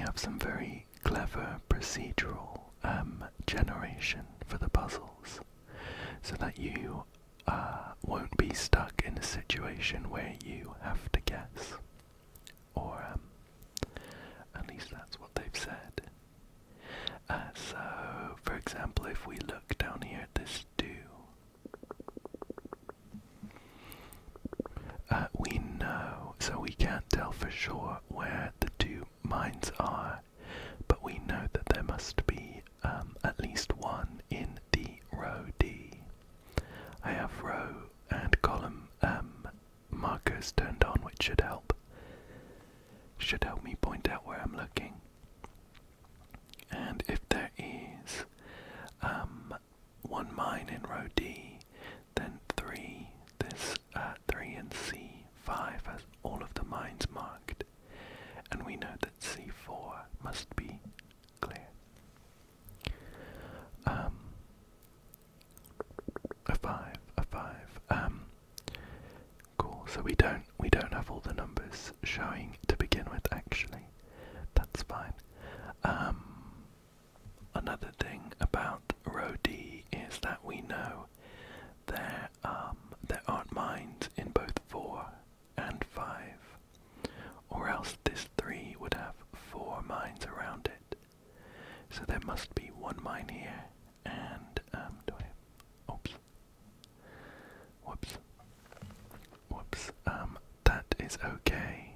have some very clever procedural generation for the puzzles, so that you won't be stuck in a situation where you have to guess, or at least that's what they've said. So, for example, if we look down here at this do, we know, so we can't tell for sure where the two mines are, but we know that there must be at least one in the row D. I have row and column markers turned on, which should help me point out where I'm looking. And if there is one mine in row D, then there's 3 in C5 has all of the mines marked, and we know that C4 must be clear. A 5. Cool. So we don't have all the numbers showing to begin with. Actually, that's fine. Another thing about row D is that we know there aren't mines in both 4 and 5, or else this 3 would have 4 mines around it. So there must be one mine here, and that is okay.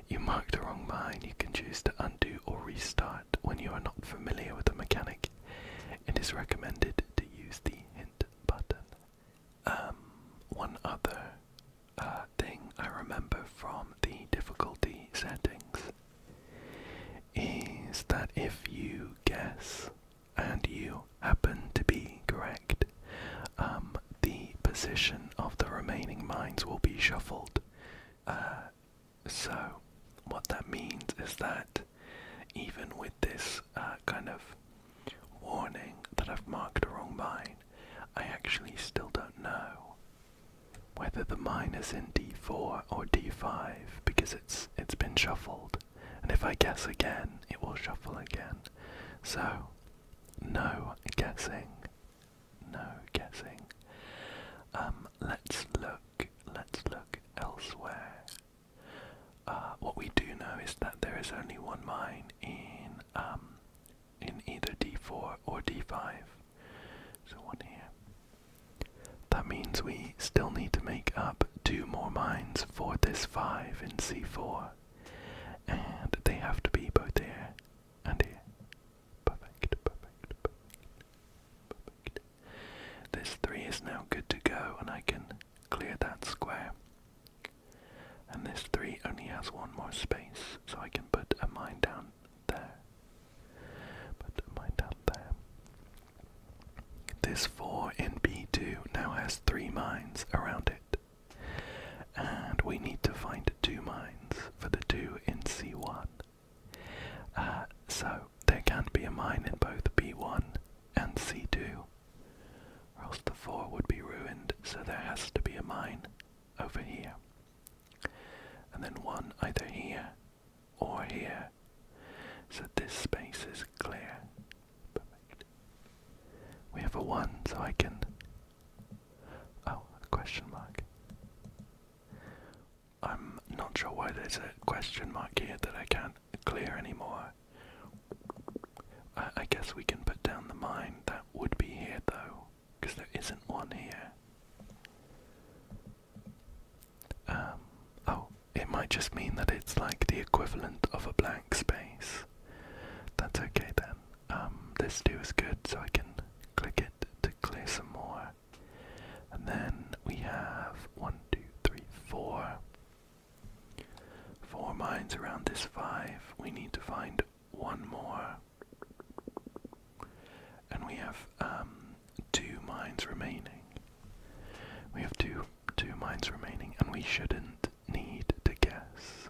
You marked the wrong mine. You can choose to undo or restart when you are not familiar with the mechanic. It is recommended to use the hint button. One other thing I remember from the difficulty settings is that if you guess and you happen to be correct, the position of the remaining mines will be shuffled. So what that means is that even with this kind of warning that I've marked a wrong mine, I actually still don't know whether the mine is in D4 or D5 because it's been shuffled, and if I guess again, it will shuffle again. So no guessing. Let's look elsewhere. What we do know is that there is only one mine in either D4 or D5. So one here. That means we still need to make up 2 more mines for this 5 in C4, and they have to be both here and here. Perfect. This 3 is now good to go, and I can clear that square. And this 3 only has 1 more space, so I can put a mine down there. This 4 in B2 now has 3 mines around it, and we need to find 2 mines for the 2 in C1. So there can't be a mine in both B1 and C2, or else the 4 would be ruined, so there has to be a mine over here. And then one either here or here, so this space is clear. Perfect. We have a 1, so I can... Oh, a question mark. I'm not sure why there's a question mark here that I can't clear anymore. I guess we can put down the mine that would be here though, because there isn't one here. It might just mean that it's like the equivalent of a blank space. That's okay then. This 2 is good, so I can click it to clear some more. And then we have 1, 2, 3, 4. 4 mines around this 5. We need to find 1 more. And we have 2 mines remaining. We have two mines remaining, and we shouldn't need to guess.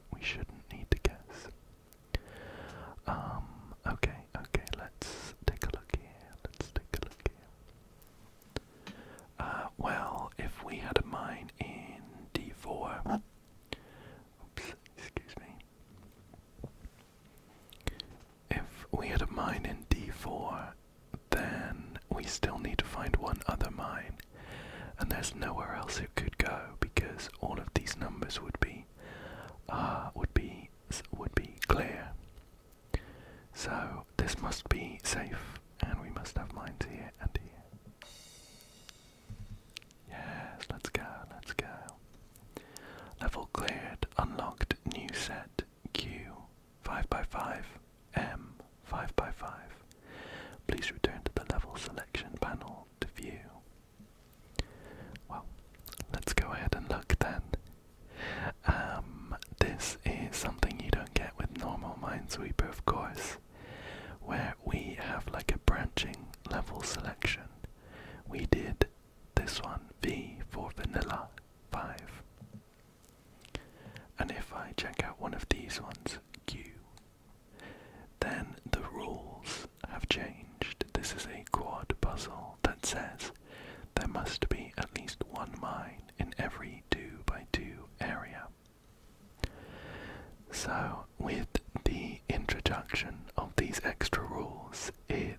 Okay, let's take a look here. Well, if we had a mine in D4, oops, excuse me. we had a mine in D4, then we still need to find one other mine, and there's nowhere else it could go because all of these numbers would be clear. So this must be safe, and we must have mines here and here. Yes, let's go, let's go. Level cleared, unlocked, new set, Q, 5x5, M, 5x5. Please return to the level selection panel to view. Well, let's go ahead and look then. This is something you don't get with normal Minesweeper, of course, where we have like a branching level selection. We did this one, V for vanilla, 5. And if I check out one of these ones, Q, then the rules have changed. This is a quad puzzle that says there must be at least one mine in every 2x2 area. So, with the introduction of these extra rules, it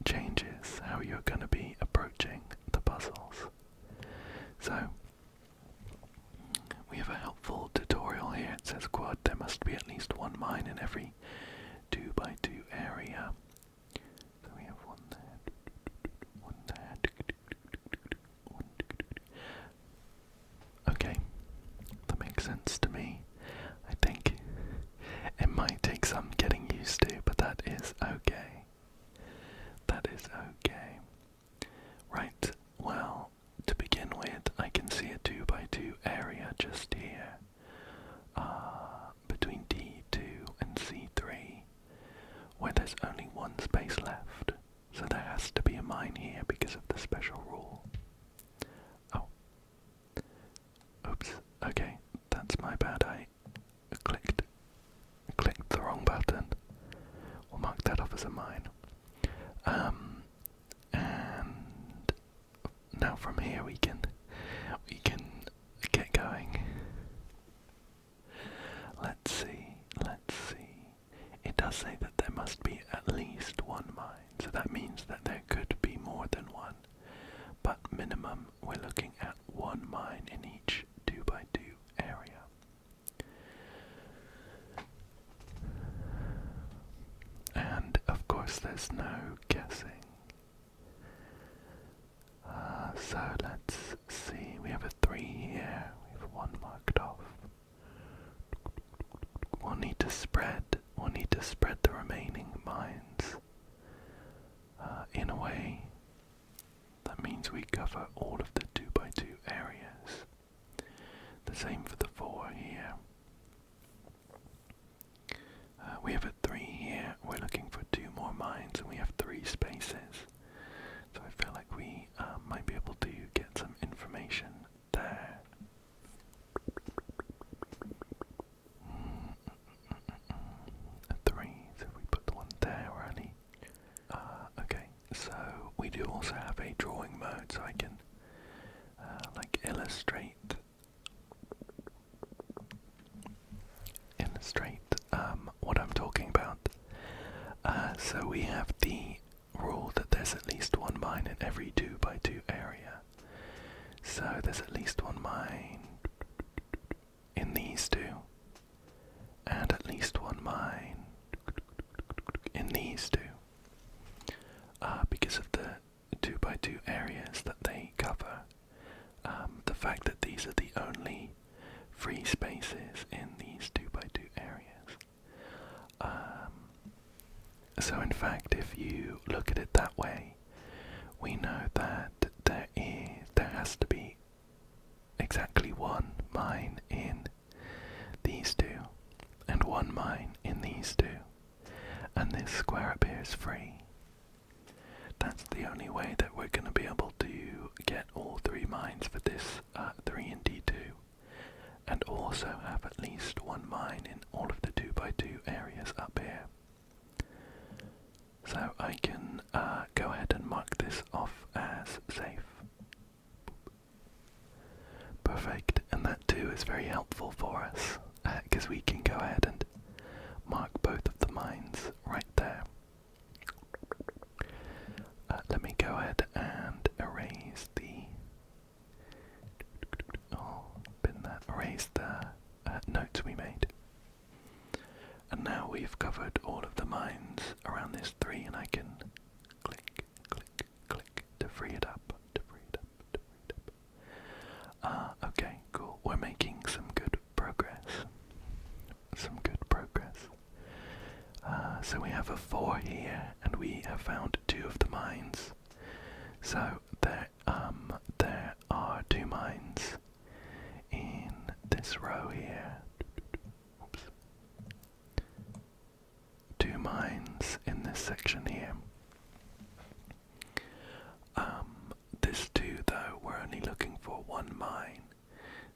changes how you're going to be approaching the puzzles. So, we have a helpful tutorial here. It says quad, there must be at least one mine in every 2x2 area. So we have one there, one there. Okay, that makes sense to me. I think it might take some getting used to, but that is okay. That is okay. Right, well, to begin with, I can see a 2x2 area just here, between D2 and C3, where there's only one space left, so there has to be a mine here because of the special rule. Oh. Oops, okay, that's my bad, I clicked the wrong button. We'll mark that off as a mine. And now from here we can get going. Let's see. It does say that there must be at least one mine, so that means that there could be more than one. But minimum, we're looking at one mine in each 2x2 area. And of course there's no guessing. So let's see, we have a 3 here, we have 1 marked off. We'll need to spread the remaining mines in a way that means we cover all of the 2x2 areas. The same for the 4 here. We have a 3 here, we're looking for 2 more mines, and we have 3 spaces. So I feel like we might be able to get some information there. A 3, so we put the one there already. Okay, so we do also have a drawing mode, so I can like illustrate what I'm talking about. So we have the rule that there's at least one mine in every 2x2 area. So there's at least one mine in these 2, and at least one mine in these 2. Because of the 2x2 areas that they cover, the fact that these are the only free spaces in these 2x2 areas. So in fact, if you look at it that way, we know that there has to be exactly one mine in these 2, and one mine in these 2, and this square up here is free. That's the only way that we're going to be able to get all 3 mines for this 3 and D2, and also have at least one mine in all of the 2x2 areas up here. So I can go ahead and mark this off as safe. Perfect, and that too is very helpful for us, because we can go ahead and mark both of the mines we've covered all of the mines around this 3, and I can click, click, click to free it up, okay, cool. We're making some good progress. So we have a 4 here, and we have found 2 of the mines. So there are 2 mines in this row here. Oops. 2 mines in this section here. This 2 though, we're only looking for 1 mine.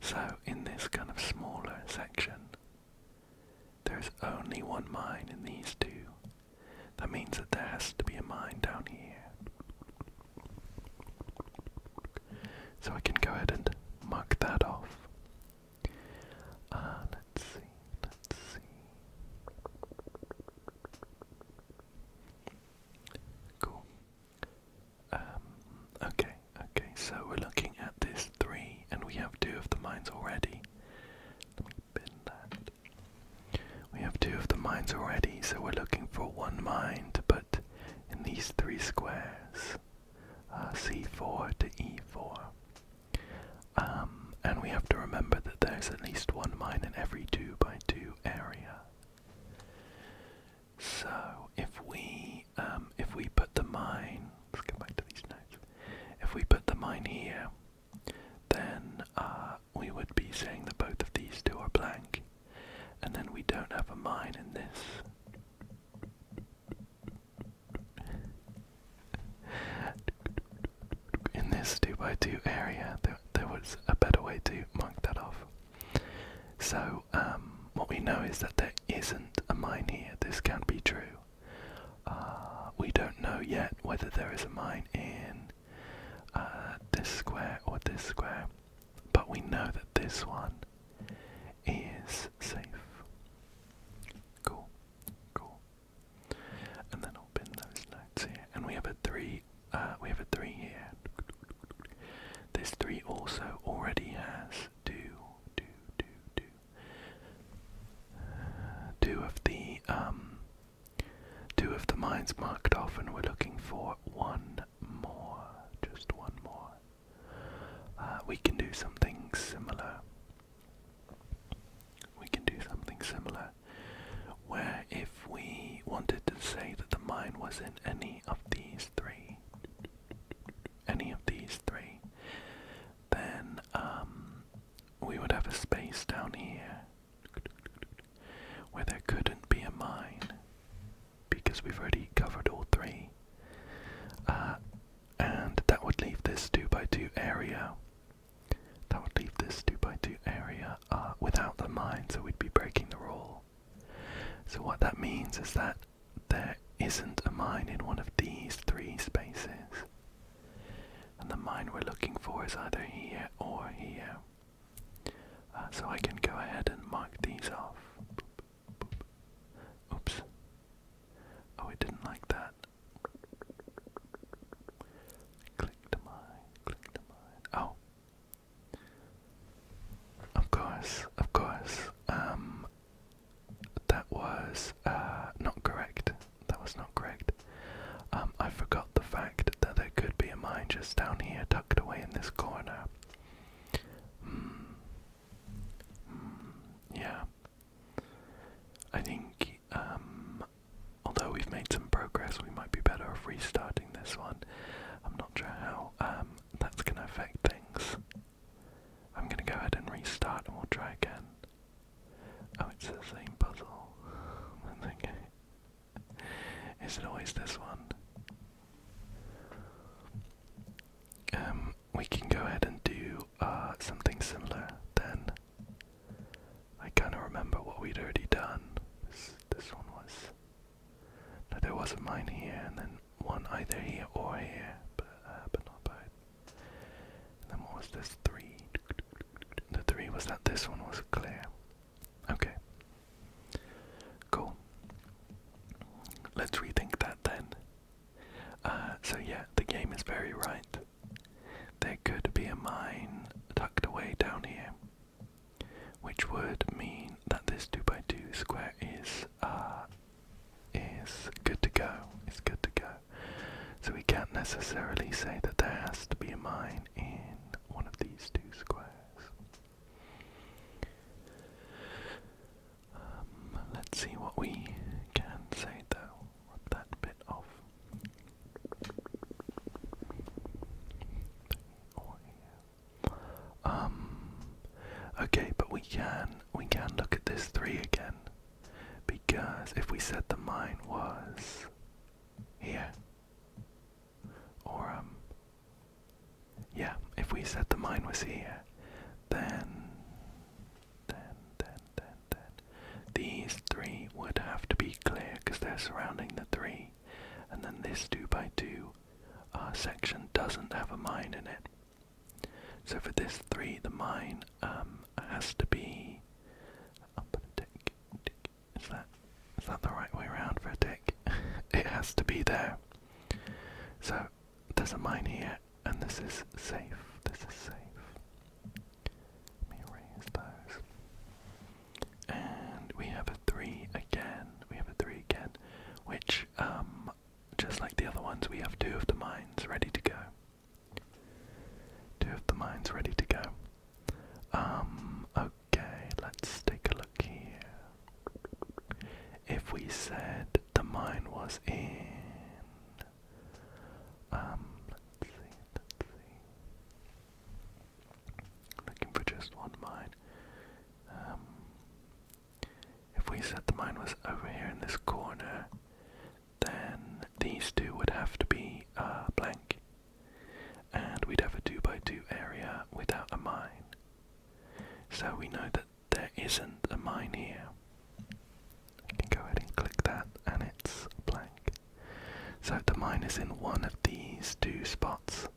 So in this kind of smaller section, there's only 1 mine in these 2. That means that there has to be a mine down here. So I can go ahead and mark that off. Let's see. Cool. Okay, so we're looking at this 3, and we have 2 of the mines already. Let me bin that. We have 2 of the mines already, so we're looking for 1 mine to put in these 3 squares. C4 to E4. And we have to remember that there's at least 1 mine in every 2x2 area. So if we put the mine, let's go back to these notes. If we put the mine here, then we would be saying that both of these 2 are blank, and then we don't have a mine in this. In this 2x2 area, there was a better way to mark that off. So what we know is that there isn't a mine here. This can't be true. We don't know yet whether there is a mine in this square or this square, but we know that this one is safe. Cool. And then I'll bin those notes here. And we have a 3. We have a 3 here. This 3 also already has 2 of the mines marked off, and we're looking for 1 more. Just 1 more. We can do something similar. Where if we wanted to say that the mine was in any of these 3, then we would have a space down here where there couldn't be a mine because we've already covered all 3, and that would leave this 2x2 area. Without the mine, so we'd be breaking the rule. So what that means is that there isn't a mine in one of these 3 spaces, and the mine we're looking for is either here or here. So I can go ahead and mark these off. Oops. Oh, it didn't like that. Click to mine. Oh. Of course. That was not correct. I forgot the fact that there could be a mine just down here, tucked away in this corner. Yeah. I think, although we've made some progress, we might be better off restarting this one. I'm not sure how that's going to affect things. I'm going to go ahead and restart and we'll try again. Oh, it's the same puzzle. Is it always this one? We can go ahead and do something similar then. I kind of remember what we'd already done. This one was... No, there was a mine here, and then one either here or here, but not both. And then what was this? 3. The 3 was that this one was clear. Okay. Cool. Let's rethink that then. So yeah, the game is very right. There could be a mine tucked away down here, which would mean that this 2x2 square is go. It's good to go. So we can't necessarily say that there has to be a mine in one of these two squares. Let's see what we can say though. Rub that bit off. Okay, but we can look at this 3 again, because if we said the mine was here, or yeah, if we said the mine was here, then these 3 would have to be clear because they're surrounding the 3, and then this 2x2 section doesn't have a mine in it. So for this 3, the mine has to be. I'll put a tick. Is that the right way around for a tick? It has to be there. So there's a mine here, and this is safe. This is safe. Let me erase those. And we have a 3 again. We have a 3 again, which just like the other ones, we have 2 of the mines ready to go. 2 of the mines ready to go. Okay, let's take a look here. If we said the mine was in, let's see. Looking for just one mine. If we said the mine was over here in this corner, then these 2 would have to be blank, and we'd have a 2x2 area without a mine. So we know that there isn't a mine here. I can go ahead and click that, and it's blank. So the mine is in one of these 2 spots,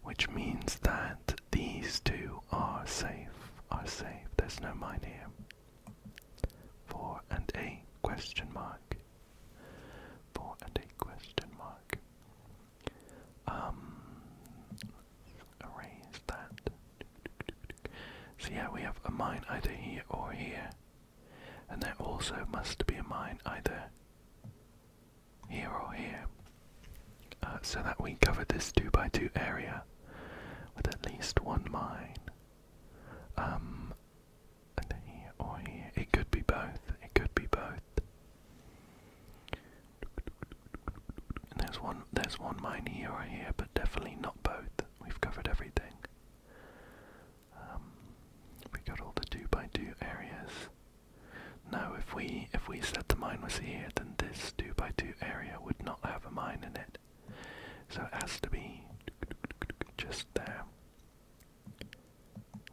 which means that these 2 are safe. There's no mine here. 4 and a question mark. 4 and a question mark. Erase that. So yeah, we have a mine either here or here, and there also must be a mine either here or here, so that we cover this 2x2 area with at least one mine. Either here or here. It could be both. It could be both. And there's one mine here or here, but definitely not both. We've covered everything. We got all the 2x2 areas. No, if we said the mine was here, then this 2x2 area would not have a mine in it. So it has to be just there.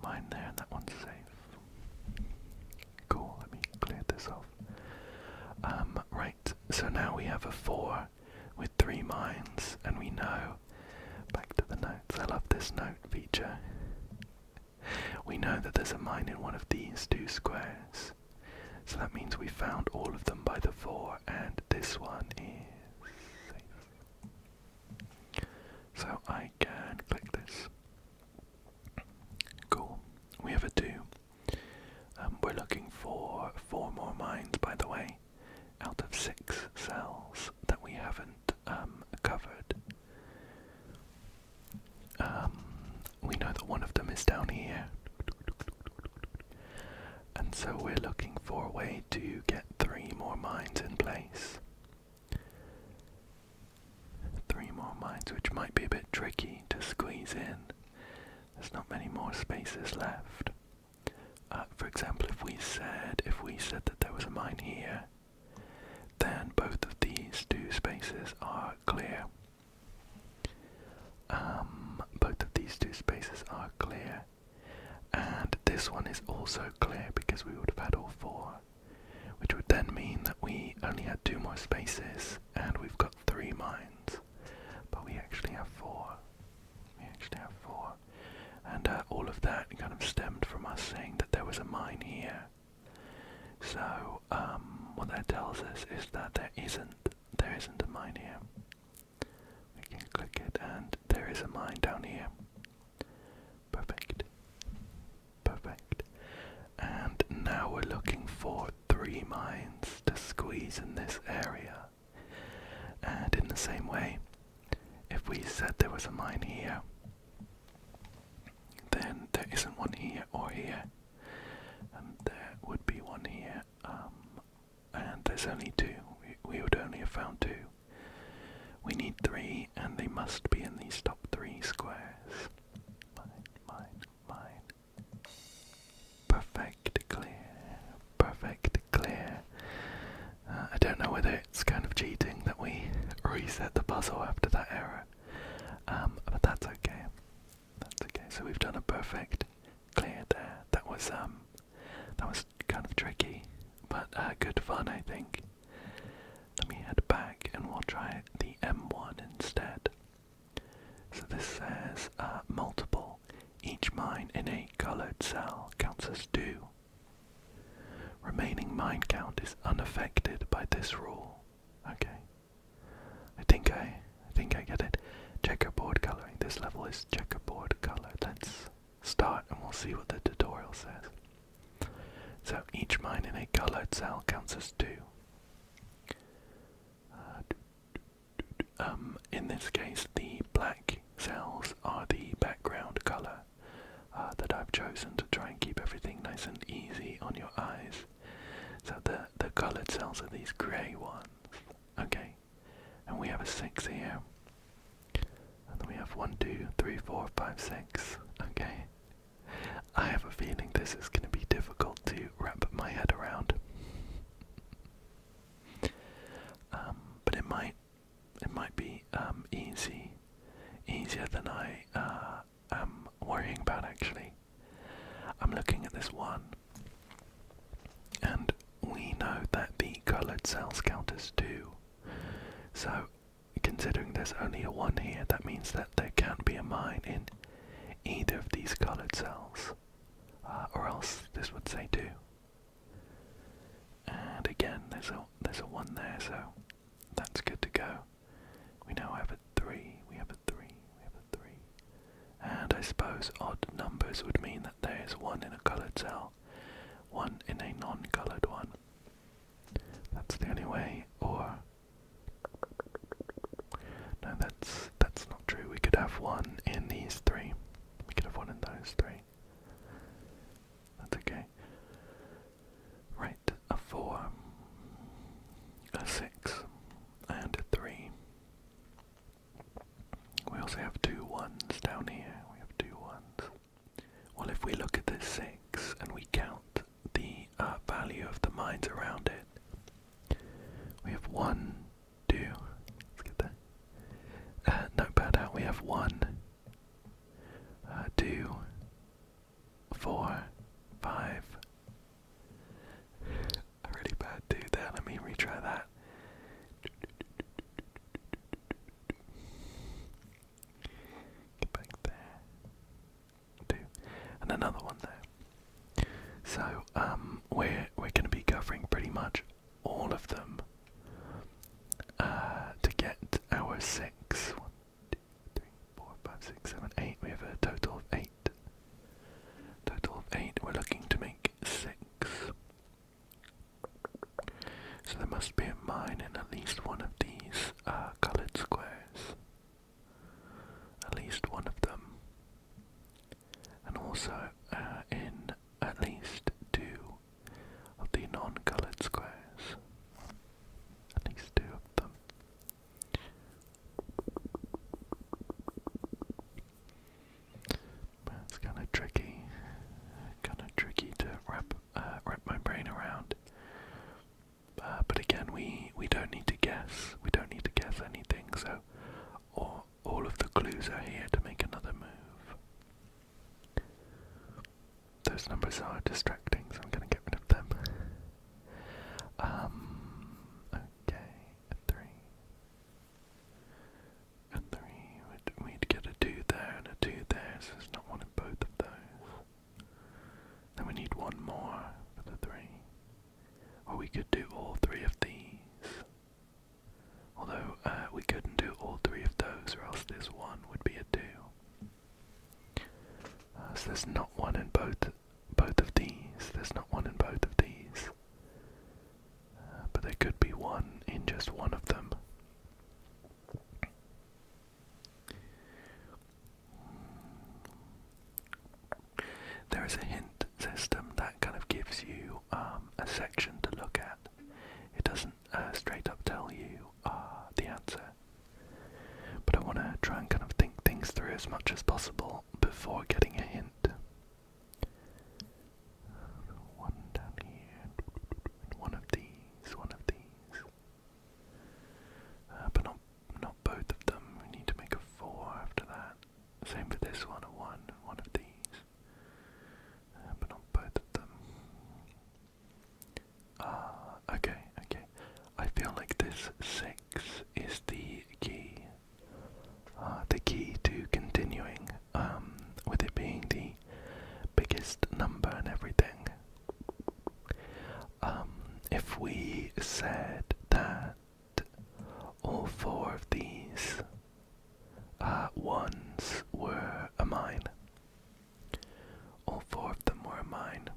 Mine there, and that one's safe. Cool, let me clear this off. Right, so now we have a 4 with 3 mines, and we know, back to the notes, I love this note feature. We know that there's a mine in one of these 2 squares. So that means we found all of them by the 4, and this one is safe. So I can click this. Cool. We have a 2. We're looking for 4 more mines, by the way, out of 6 cells that we haven't covered. We know that one of them is down here. And so we're looking for a way to get 3 more mines in place. 3 more mines, which might be a bit tricky to squeeze in. There's not many more spaces left. For example, if we said that there was a mine here, then both of these 2 spaces are clear. Both of these 2 spaces are clear. And this one is also clear because we would have had all 4, which would then mean that we only had 2 more spaces and we've got 3 mines, but we actually have 4. And all of that kind of stemmed from us saying that there was a mine here. So what that tells us is that there isn't a mine here. We can click it and there is a mine down here. Perfect. And now we're looking for 3 mines to squeeze in this area. if we said there was a mine here, then there isn't one here or here, and there would be one here, and there's only two. We would only have found two. We need three, and they must be in these top three squares. Mine. Perfect, clear. I don't know whether it's kind of cheating that we reset the puzzle after that error, but that's okay. So we've done a perfect clear there. That was kind of tricky, but good fun, I think. Let me head back and we'll try the M1 instead. So this says multiple. Each mine in a colored cell counts as 2. Remaining mine count is unaffected by this rule. Okay. I think I get it. Checkerboard coloring. This level is checkerboard color. Let's start and we'll see what the tutorial says. So each mine in a colored cell counts as 2. In this case, the black cells are the background color that I've chosen to try and keep everything nice and easy on your eyes. So the colored cells are these grey ones. Okay, and we have a 6 here. And then we have 1, 2, 3, 4, 5, 6. Okay. I have a feeling this is going to be difficult to wrap my head around. But it might be easier than I am worrying about, actually. I'm looking at this one, and we know that the coloured cells count as 2. So, considering there's only a 1 here, that means that there can't be a mine in either of these coloured cells, or else this would say 2. And again, there's a 1 there, so that's good to go. We now have a 3, we have a 3. And I suppose odd numbers would mean that there is 1 in a coloured cell, 1 in a non-coloured one. That's the only way, or... No, that's not true. We could have 1 in these 3. We could have 1 in those 3. That's okay. Right, a 4, a 6, and a 3. We also have 2 1s down here. We have 2 1s. Well, if we look at this 6 and we count the value of the mines around it, we have 1, 2. Let's get that. Not bad out. We have 1, 2, 4, 5. A really bad 2 there. Let me retry that. Get back there. 2. And another 1 there. So, we're going to be covering pretty much all of them to get our 6. 1, 2, 3, 4, 5, 6, 7, 8. We have a total of 8. We're looking to make 6. So there must be a mine in at least one of these coloured squares. At least one of them. And also in at least 2 of the non-coloured squares. At least 2 of them. It's kind of tricky to wrap my brain around. But again, we don't need to guess. We don't need to guess anything. So all of the clues are here to make another move. Those numbers are distracting, so I'm going to get rid of them. Okay, a 3. A 3. We'd get a 2 there and a 2 there, so there's not one in both of those. Then we need 1 more for the 3. Or we could do all 3 of these. Although we couldn't do all 3 of those, or else this 1 would be a 2. So there's not one in both of these. There's not one in both of these. But there could be 1 in just one of them. feel like this 6 is the key to continuing, with it being the biggest number and everything. If we said that all 4 of these ones were a mine, all 4 of them were a mine,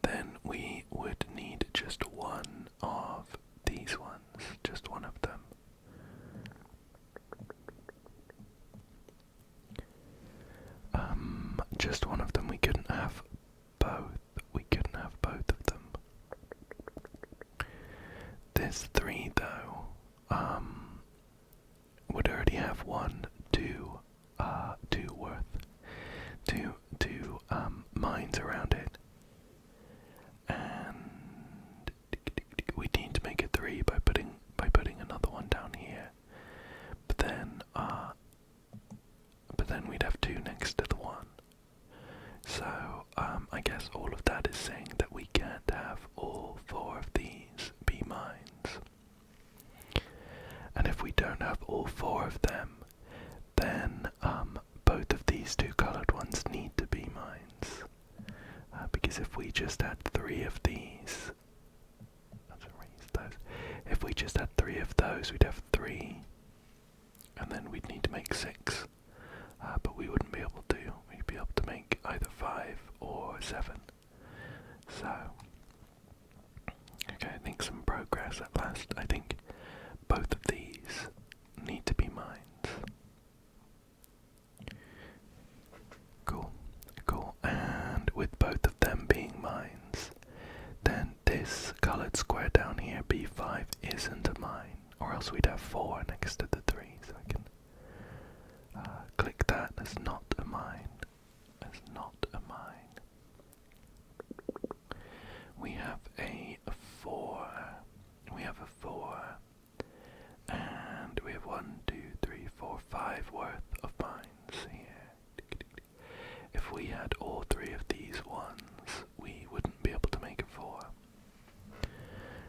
then we would need just one of these ones, just one of them. Just one of them. We couldn't have both. We couldn't have both of them. This 3 though, would already have 1, 2 worth, two mines around it, and we need to make a 3 by putting another one down here. But then we'd have 2 next to the 1. So I guess all of that is saying that we can't have all 4 of these be mines. And if we don't have all 4 of them, then both of these 2 coloured ones need to be mines. Because if we just had 3 of these, let's erase those. If we just had 3 of those, we'd have 3, and then we'd need to make 6. But we wouldn't be able to. We'd be able to make either 5 or 7. So, okay, I think some progress at last. I think both of these need to be mines. Cool, cool. And with both of them being mines, then this coloured square down here, B5, isn't a mine, or else we'd have 4 next to the 3. So I can click that as not a mine. As not a mine. We have a 4. We have a 4. And we have 1, 2, 3, 4, 5 worth of mines here. If we had all 3 of these ones, we wouldn't be able to make a 4.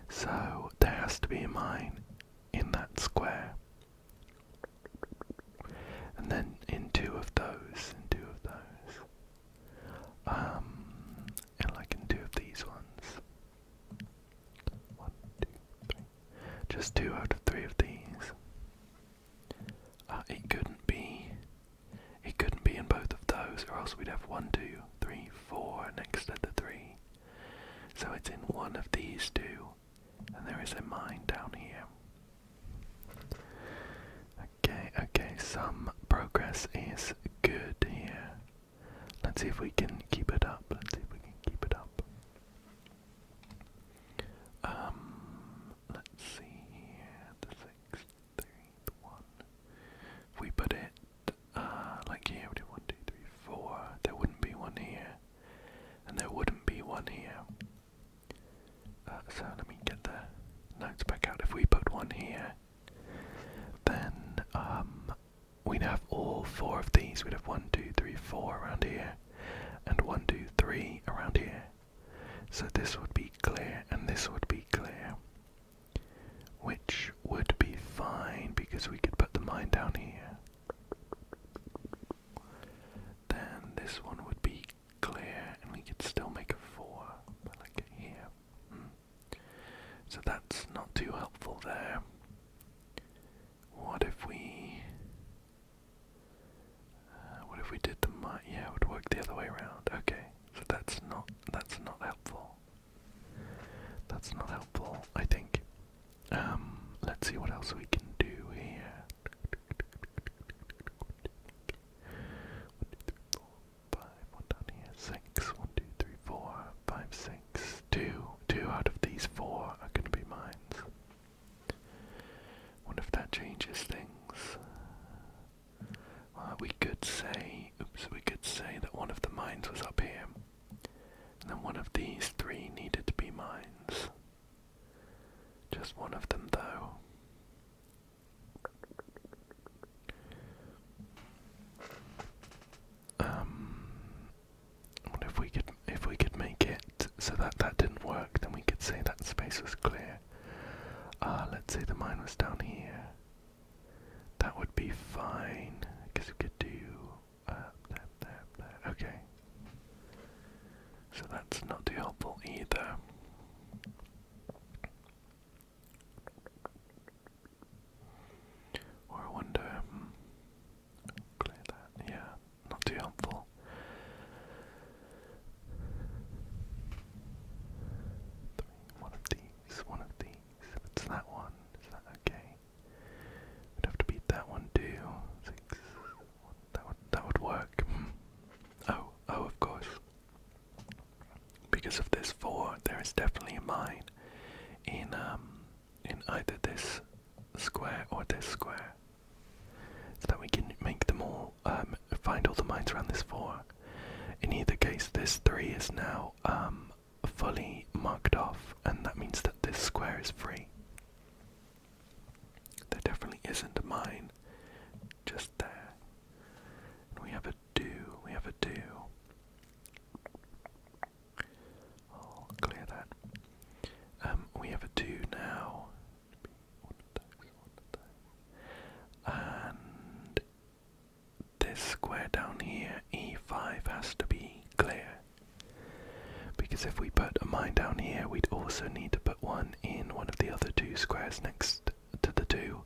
So there has to be a mine in that square. And then in 2 of those, and like in 2 of these ones, 1, 2, 3, just 2 out of 3 of these. It couldn't be in both of those, or else we'd have 1, 2, 3, 4 next to the 3. So it's in one of these 2, and there is a mine down here. Okay, some progress is good here. Let's see if we can keep it up. Let's see here. The 6, 3, the 1. If we put it like here, we do 1, 2, 3, 4. There wouldn't be one here, and there wouldn't be one here. So let me get the notes back out. If we put 1 here, then we'd have all 4 of these. We'd have 1, 2, 3, 4 around here, and 1, 2, 3 around here. So this would be clear, and this would be clear, which would be fine because we could put the mine down here. Then this one would be clear, and we could still make a 4, but like here. So that's not too helpful there. What if we did the mine? Yeah, it would work the other way around. Okay, so that's not helpful. That's not helpful, I think. Let's see what else we can do here. 1, 2, 3, 4, 5, 1 down here, 6, 1, 2, 3, 4, 5, 6, 2 out of these 4 are going to be mines. Wonder if that changes things. We could say that one of the mines was up here, and then one of these 3 needed to be mines. Just one of them, though. What if we could make it so that that didn't work? Then we could say that space was is definitely a mine in either this square or this square, so that we can make them all, find all the mines around this 4. In either case, this 3 is now fully marked off, and that means that this square is free. There definitely isn't a mine just there. We have a do, we have a do. I'll clear that. We have a 2 now. And this square down here, E5, has to be clear. Because if we put a mine down here, we'd also need to put one in one of the other 2 squares next to the 2.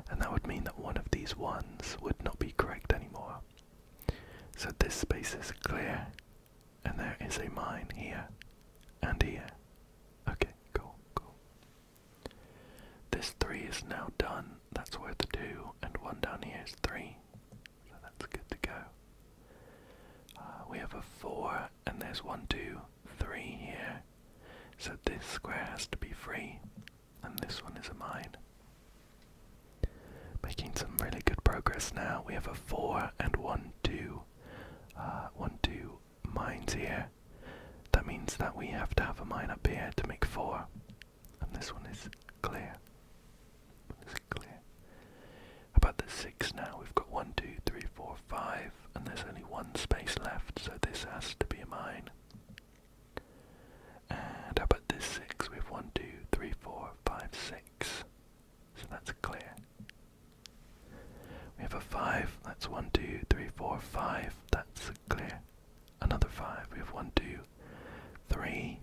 And that would mean that one of these 1s would not be correct anymore. So this space is clear, and there is a mine here and here. Okay, cool, cool. This 3 is now done. That's worth a 2, and 1 down here is 3. So that's good to go. We have a 4, and there's 1, 2, 3 here. So this square has to be free, and this one is a mine. Making some really good progress now. We have a 4 and 1, 2, 2 mines here. That means that we have to have a mine up here to make 4, and this one is clear. It's clear. About the 6 now, we've got 1, 2, 3, 4, 5, and there's only 1 space left, so this has to be a mine. And how about this 6? We have 1, 2, 3, 4, 5, 6. So that's clear. We have a 5, that's 1, 2, 3, 4, 5, that's clear. Another 5, we have 1, 2, 3.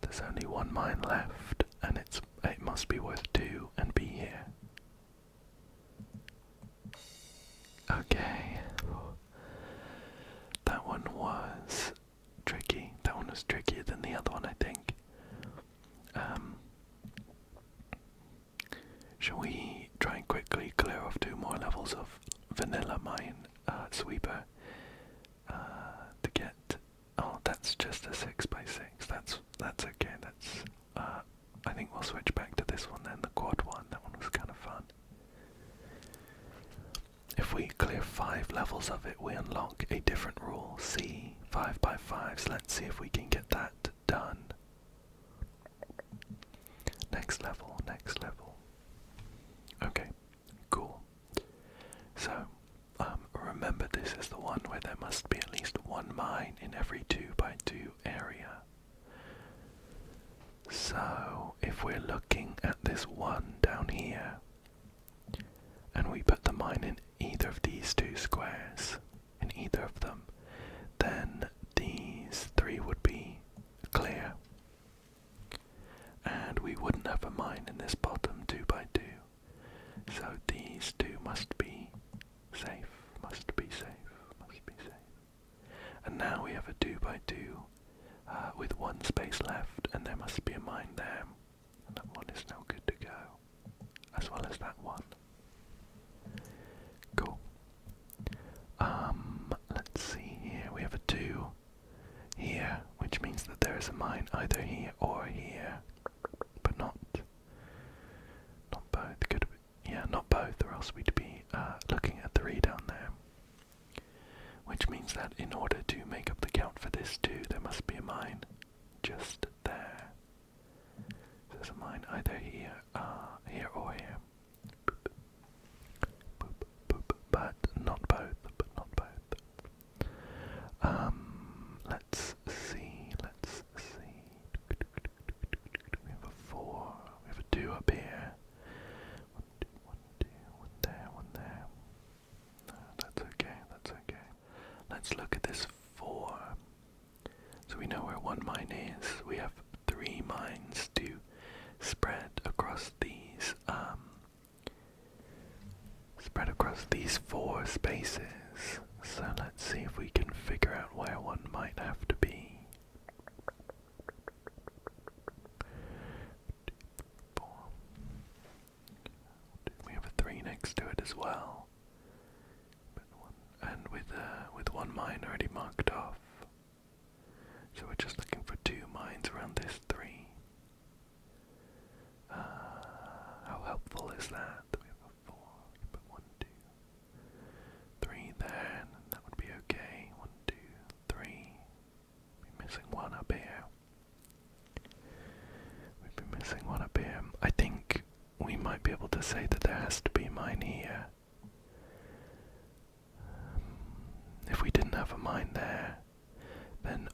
There's only 1 mine left, and it must be worth 2 and be here. Okay. That one was tricky. That one was trickier than the other one, I think. Shall we try and quickly clear off 2 more levels of vanilla Minesweeper to get? Oh, that's just a 6x6. That's okay. I think we'll switch back to this one then, the quad one. That one was kind of fun. If we clear 5 levels of it, we unlock a different rule. C 5x5s. Let's see if we can get that done. Next level, next level. Okay, cool. So, remember this is the one where there must be at least 1 mine in every 2x2 area. So, if we're looking at this 1 down here, and we put the mine in either of these 2 squares, in either of them, then these 3 would be clear. And we wouldn't have a mine in this bottom 2x2. So these 2 must be safe, must be safe, must be safe. And now we have a 2x2 with 1 space left, and there must be a mine there. And that one is now good to go, as well as that one. Cool. Let's see here. We have a 2 here, which means that there is a mine either here or here, but not both. Not both, or else we'd be looking at 3 down there. Which means that in order to make up the count for this 2, there must be a mine just there. There's a mine either here, here or here. Boop, boop, boop, but not both, let's see. We have a 4, we have a 2 up here. 1, 2, 1 there, 1 there. No, that's okay. Let's look at this 4. So we know where 1 mine is. We have 3 mines to spread across these, 4 spaces. So let's see if we can figure out where 1 might have to be. 4. We have a 3 next to it as well. And with 1 mine already marked off. So we're just looking for 2 mines around missing one up here. I think we might be able to say that there has to be a mine here. If we didn't have a mine there, then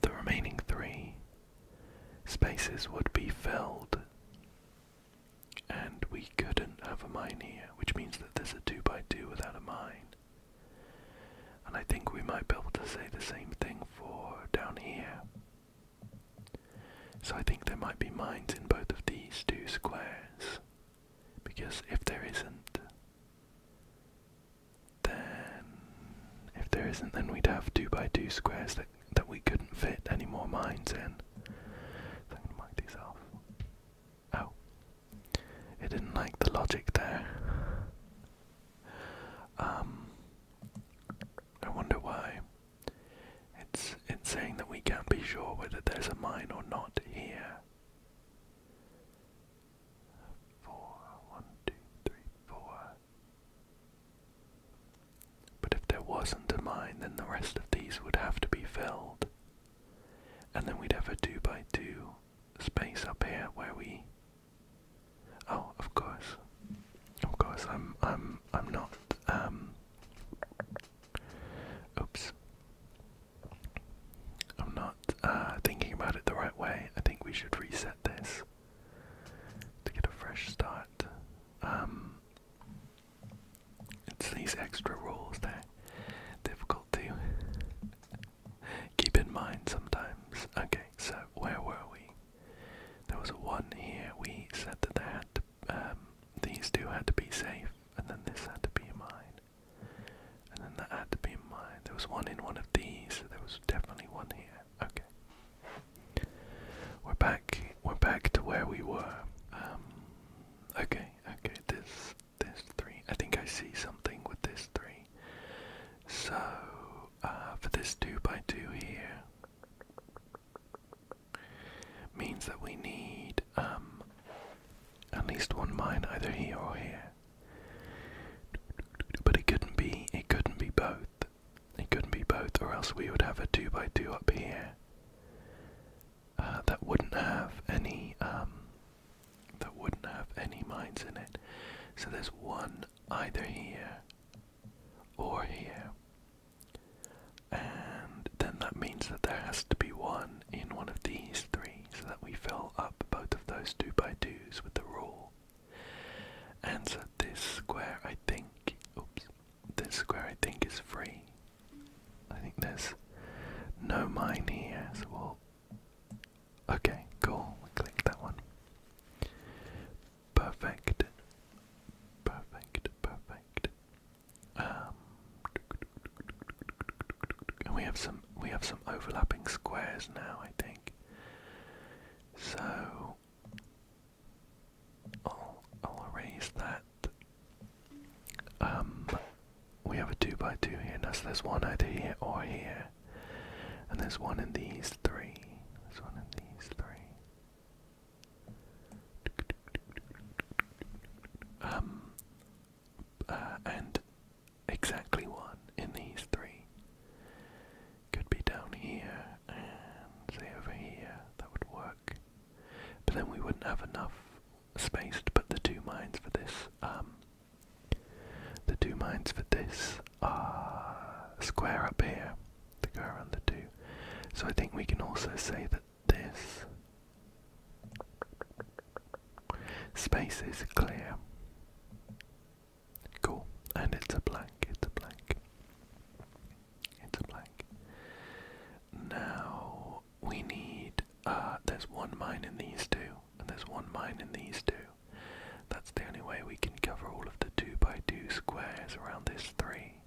the remaining 3 spaces would be filled, and we couldn't have a mine here, which means that there's a 2x2 without a mine. And I think we might be able to say the same thing for down here. So I think there might be mines in both of these 2 squares, because if there isn't, then we'd have 2x2 squares that we couldn't fit any more mines in. So I'm gonna mark these off. Oh, it didn't like the logic there. I wonder why. It's saying that we can't be sure whether there's a mine or not here. 4, 1, 2, 3, 4. But if there wasn't a mine, then the rest of these would have to be filled. And then we'd have a 2x2 space up here where we... Oh, of course. Of course, I'm not, oops. I'm not, thinking about it the right way. I think we should reset this to get a fresh start. It's these extra rules, they're difficult to keep in mind sometimes. Okay, so where were we? There was a 1 here. We said that there had to, these 2 had to be safe, and then this had to be a mine, and then that had to be a mine. There was 1 in one of these, so there was definitely 1 here. Okay, we're back to where we were. Okay, this 3. I think I see something with this 3. So, for this 2x2 here, means that we need at least 1 mine either here or here. But it couldn't be both. It couldn't be both, or else we would have a 2x2 up here that wouldn't have any mines in it. So there's 1 either here or here, and then that means that there has to be 1 in one of these 3, so that we fill up both of those 2x2s with the rule. And so this square, I think, is free. I think there's no mine here, so we'll... Okay, cool, we click that one. Perfect. And we have some overlapping squares now, I think. So I'll erase that. We have a 2x2 here now, so there's 1 either here or here, and there's 1 in these 3. There's 1 in these 3. And exactly 1 in these 3. Could be down here and say over here. That would work. But then we wouldn't have enough space to put the 2 mines for this. The 2 mines for this square up here to go around the 2. So I think we can also say that this space is clear. Cool. And it's a blank. Now we need, there's 1 mine in these 2, and there's 1 mine in these 2. That's the only way we can cover all of the 2x2 squares around this 3.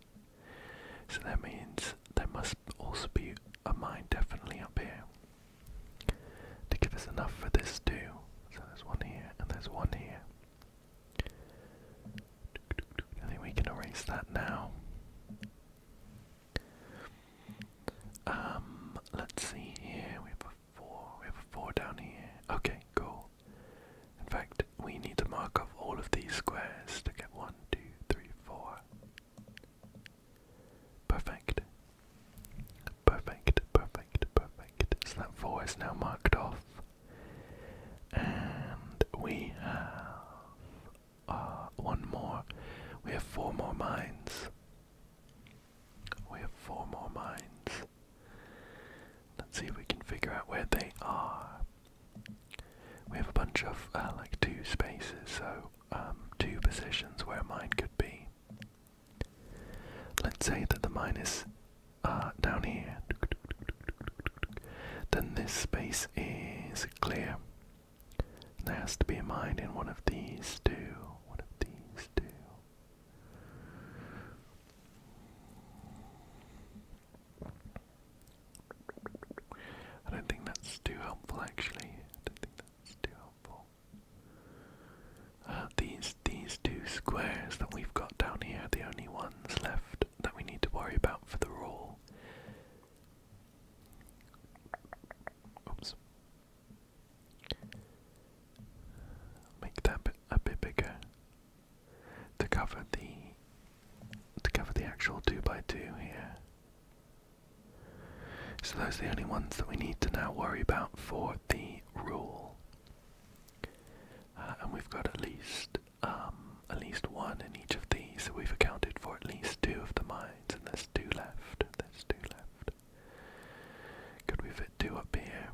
So that means there must also be a mine definitely up here to give us enough for this 2. So there's 1 here, and there's 1 here. I think we can erase that now. Let's see here, we have a 4 down here. Okay, cool. In fact, we need to mark off all of these squares to get 1, 2, 3, 4. Perfect. So that 4 is now marked off. 4 more mines. We have 4 more mines. Let's see if we can figure out where they are. We have a bunch of like 2 spaces, so 2 positions where a mine could be. Let's say that the mine is down here. Then this space is clear. There has to be a mine in one of these 2. One of these 2. I don't think that's too helpful, actually. I don't think that's too helpful. These 2 squares that we've got down here are the only ones left that we need to worry about for the rule. Oops. Make that a bit bigger to cover the actual 2x2 here. So those are the only ones that we need to now worry about for the rule. And we've got at least 1 in each of these, so we've accounted for at least 2 of the mines, and there's 2 left. There's 2 left. Could we fit 2 up here?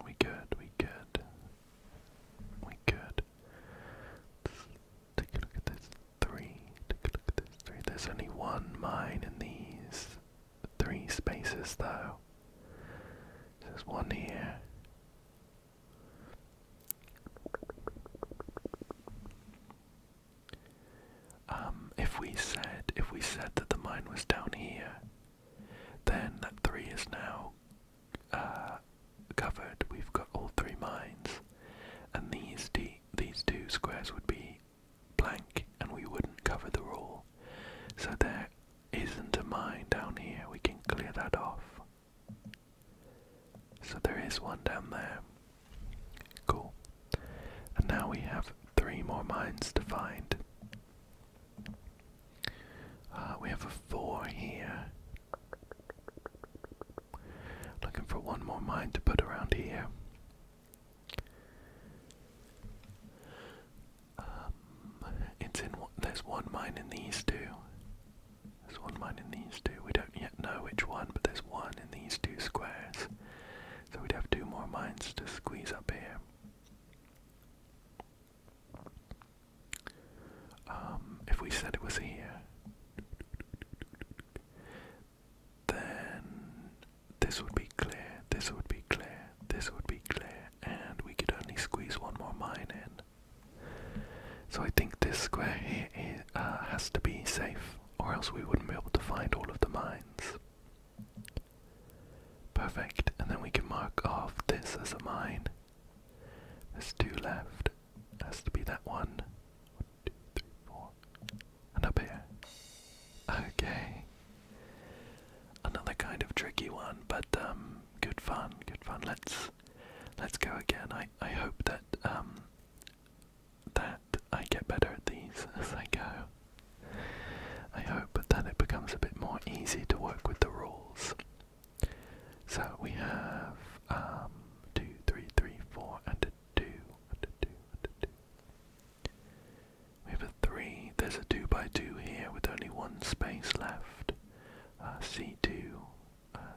We could. Take a look at this 3. There's only 1 mine in these 3 spaces though. There's 1 here. If we said that the mine was down here, then that 3 is now covered. We've got all 3 mines, and these 2 squares would be blank, and we wouldn't cover the rule. So there isn't a mine down here. We can clear that off. So there is 1 down there. Cool. And now we have 3 more mines to find. We have a 4 here. Looking for 1 more mine to put around here. There's 1 mine in these 2. There's 1 mine in these 2. We don't yet know which one, but there's 1 in these 2 squares. So we'd have 2 more mines to squeeze up here. If we said it was here, then this would be clear, this would be clear, this would be clear, and we could only squeeze 1 more mine in. So I think this square here has to be safe, or else we wouldn't be able to find all of the mines. Perfect, and then we can mark off this as a mine. There's 2 left. Has to be that 1. 1, 2, 3, 4. And up here. Okay. Another kind of tricky one, but good fun, good fun. Let's go again. I hope that I get better at these as I go. I hope that it becomes a bit more easy to work with the rules. So we have 2, 3, 3, 4, and a 2, and a 2, and a 2. We have a 3. There's a 2x2 here with only 1 space left. C2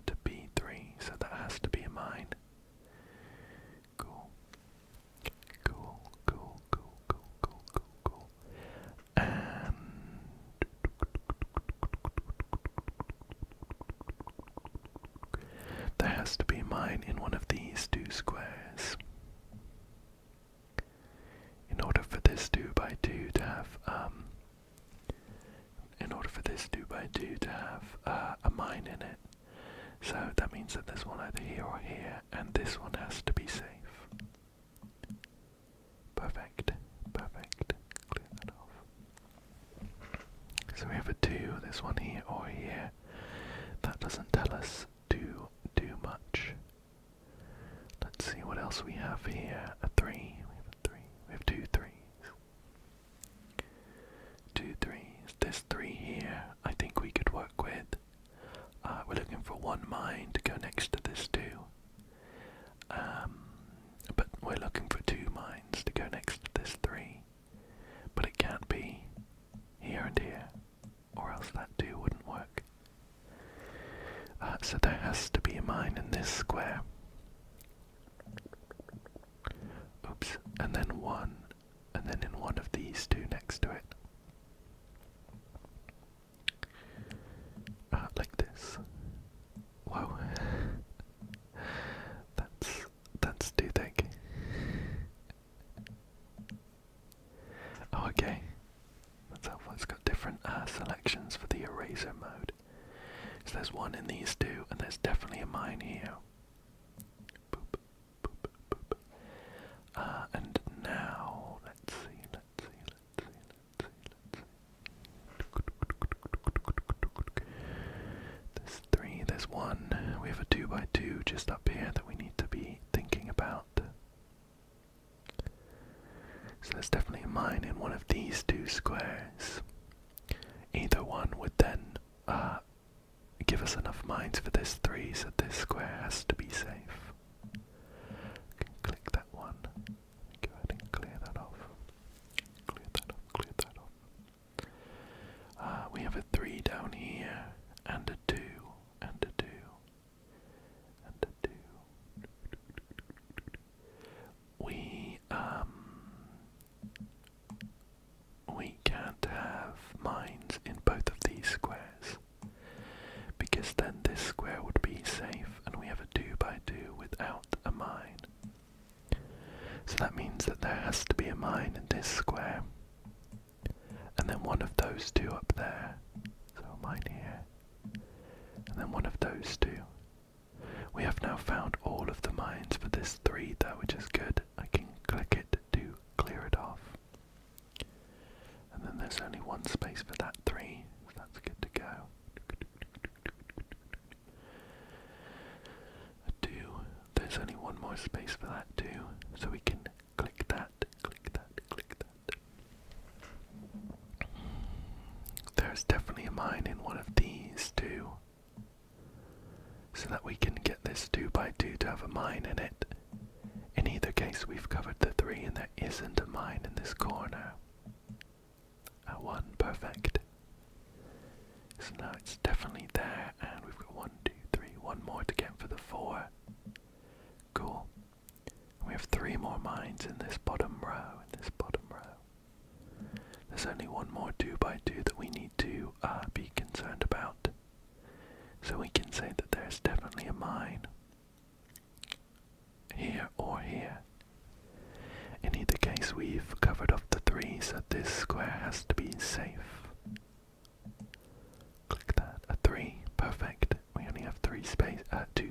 to B3, so that has to be a mine. Cool. And there has to be a mine in one of these 2 squares. In order for this 2x2 to have a mine in it. So that means that there's one either here or here, and this one has to be safe. Perfect. Clear that off. So we have a 2, there's one here or here. That doesn't tell us too much. Let's see what else we have here. A 3. We have a 3. We have 2 3s. 2 3s. This 3 here, I think we could work with. We're looking for 1 mine to go next to this 2. But we're looking for 2 mines to go next to this 3. But it can't be and then one, and then in one of these two next to it. Like this. Whoa. That's too thick. Oh, okay. That's helpful. It's got different selections for the eraser mode. So there's one in these two, and there's definitely a mine here. Boop, boop, boop. And now, let's see. There's three, there's one. We have a 2x2 just up here that we need to be thinking about. So there's definitely a mine in one of these two squares. Either one would then give us enough mines for this 3, so this square has to be safe. Can click that one. Go ahead and clear that off. Clear that off. We have a 3 down here, and a 2, and a 2, and a 2. We can't have mines in both of these squares, because then this square would be safe, and we have a 2x2 without a mine. So that means that there has to be a mine in this square, and then one of those two up there. So a mine here, and then one of those two. We have now found all of the mines for this 3 though, which is good. I can click it to clear it off. And then there's only one space for that 3, so that's good to go. A 2, there's only one more space for that 2, so we can click that, click that, click that. There's definitely a mine in one of these 2, so that we can get this 2x2 to have a mine in it. In either case, we've covered the 3 and there isn't a mine in this corner. 1, perfect. So now it's definitely there, and we've got 1, 2, 3, one more to get for the 4. Cool. We have 3 more mines in this bottom row, There's only one more 2x2 that we need to be concerned about. So we can say that there's definitely a mine here or here. In either case, we've covered off the 3, so this square has to be safe. Click that. A 3. Perfect. We only have 2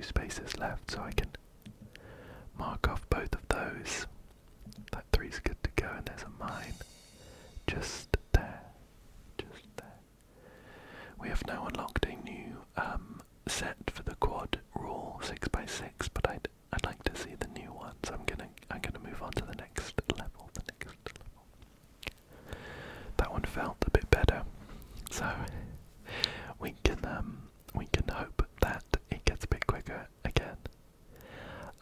spaces left, so I can mark off both of those. That 3's good to go, and there's a mine just there. We have now unlocked a new set for the quad rule 6x6, but I'd like to see the new one, so I'm gonna move on to the next level. That one felt a bit better, so we can hope that it gets a bit quicker again.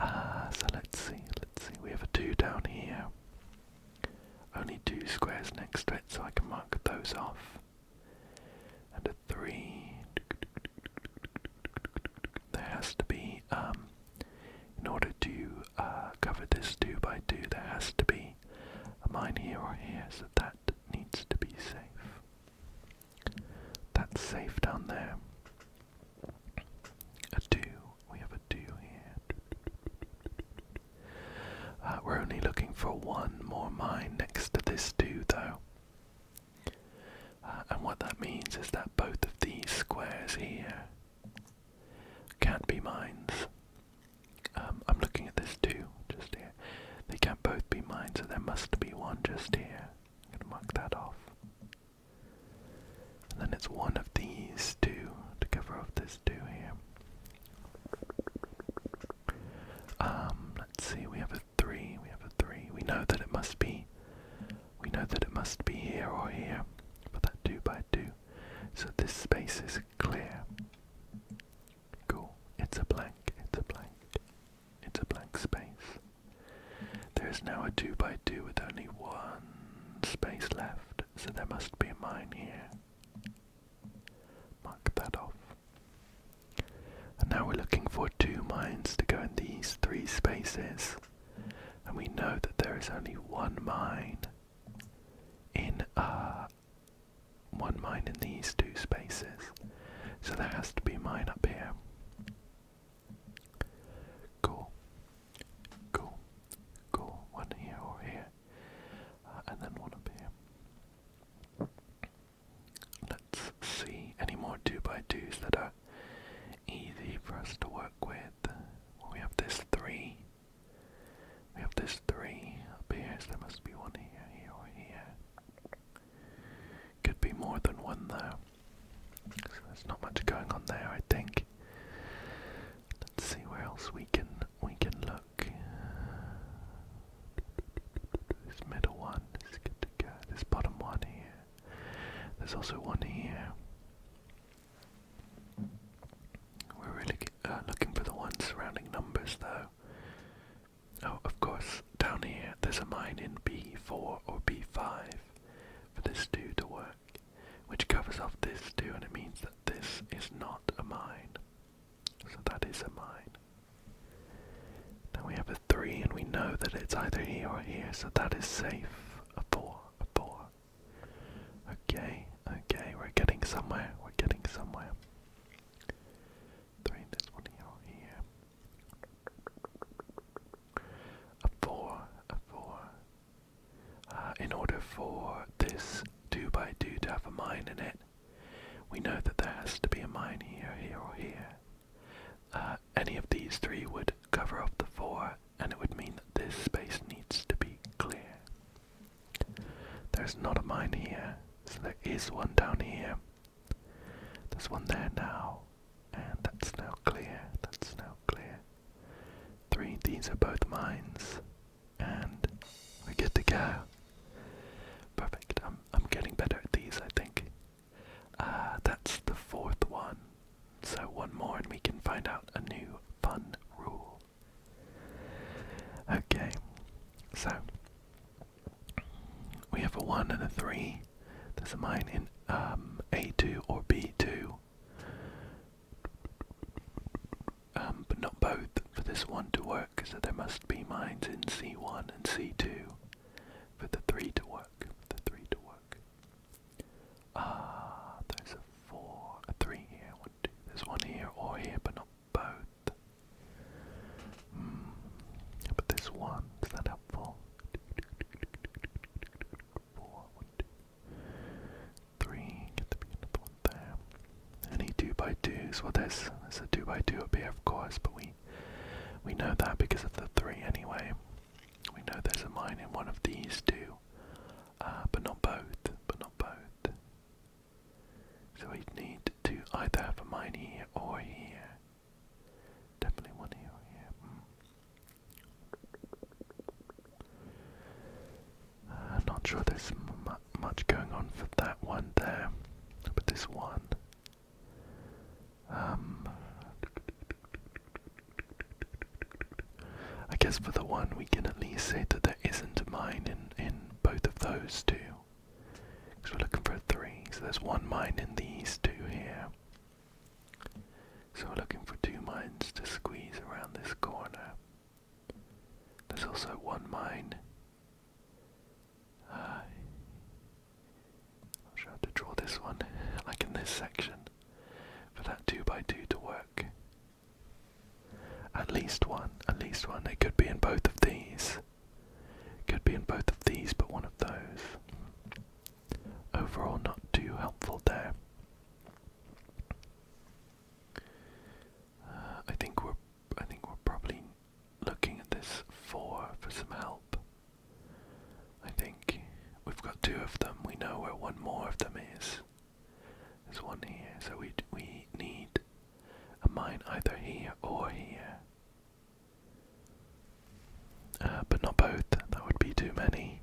So let's see. We have a 2 down here. Only 2 squares next to it, so I can mark those off. And a 3. There has to be, in order to cover this 2x2, there has to be a mine here or here, so that needs to be safe. That's safe down there. A 2. We have a 2 here. We're only looking for one more mine next to this 2 though. And what that means is that both of these squares here can't be mines. I'm looking at this 2 just here. They can't both be mines, so there must be one just here. I'm going to mark that off. And then it's one of these 2 to cover off this 2 here. Let's see, we have a 3. We know that it must be here or here for that 2x2. So this space is clear. Cool. It's a blank space. There's now a 2x2 with only one space left, so there must be a mine here. Mark that off. And now we're looking for 2 mines to go in these 3 spaces. And we know that there is only one mine in these two spaces. So there has to be a mine up here. Cool. Cool. Cool. One here or here. And then one up here. Let's see any more 2x2s that are easy for us to work with. Well, we have this 3. We have this 3 up here, so there must be one here, here, or here. Could be more than one though. So there's not much going on there, I think. Let's see where else we can look. This middle one is good to go. This bottom one here. There's also one here. We're really looking for the ones surrounding numbers though. Oh, of course, down here there's a mine in B4 or B5 for this 2 to work, which covers off this 2, and it means that this is not a mine. So that is a mine. Now we have a 3 and we know that it's either here or here, so that is safe. A 4, a 4. Okay, okay, we're getting somewhere, we're getting somewhere. 3, this one here or here. A 4, a 4. In order for this 2x2 to have a mine in it, we know that there has to be a mine here, here, or here. Any of these 3 would cover off the 4, and it would mean that this space needs to be clear. There's not a mine here, so there is one down here. There's one there now, and that's now clear. That's now clear. 3, these are both mines, and we're good to go. Perfect. I'm getting better at these, I think. That's the 4th one. So one more and we can find out a new fun rule. Okay, so we have a 1 and a 3. There's a mine in A2 or B2. But not both for this 1 to work, so there must be mines in C1 and C2 for the 3 to work. There's a 4, a 3 here, 1, 2. There's one here or here, but not both. But this 1, is that helpful? 4, 1, 2, 3. Get to be another one there. Any 2x2s? Well, there's a 2x2 up here, of course, but we know that because of the 3 anyway. We know there's a mine in one of these 2, but not both. So we'd need to either have a mine here or here. Definitely one here or here. Not sure there's much going on for that one there, but this one. I guess for the 1 we can at least say that there isn't a mine in both of those 2. Because we're looking for a 3, so there's 1 mine in these 2 here. So we're looking for 2 mines to squeeze around this corner. There's also 1 mine. I'm not sure how to draw this one, like in this section, for that 2x2 to work. At least one. It could be in both of these. Could be in both of these, but one of those. Overall, not too helpful there. I think we're probably looking at this 4 for some help. I think we've got 2 of them. We know where one more of them is. There's one here, so we need a mine either here or here. But not both. That would be too many.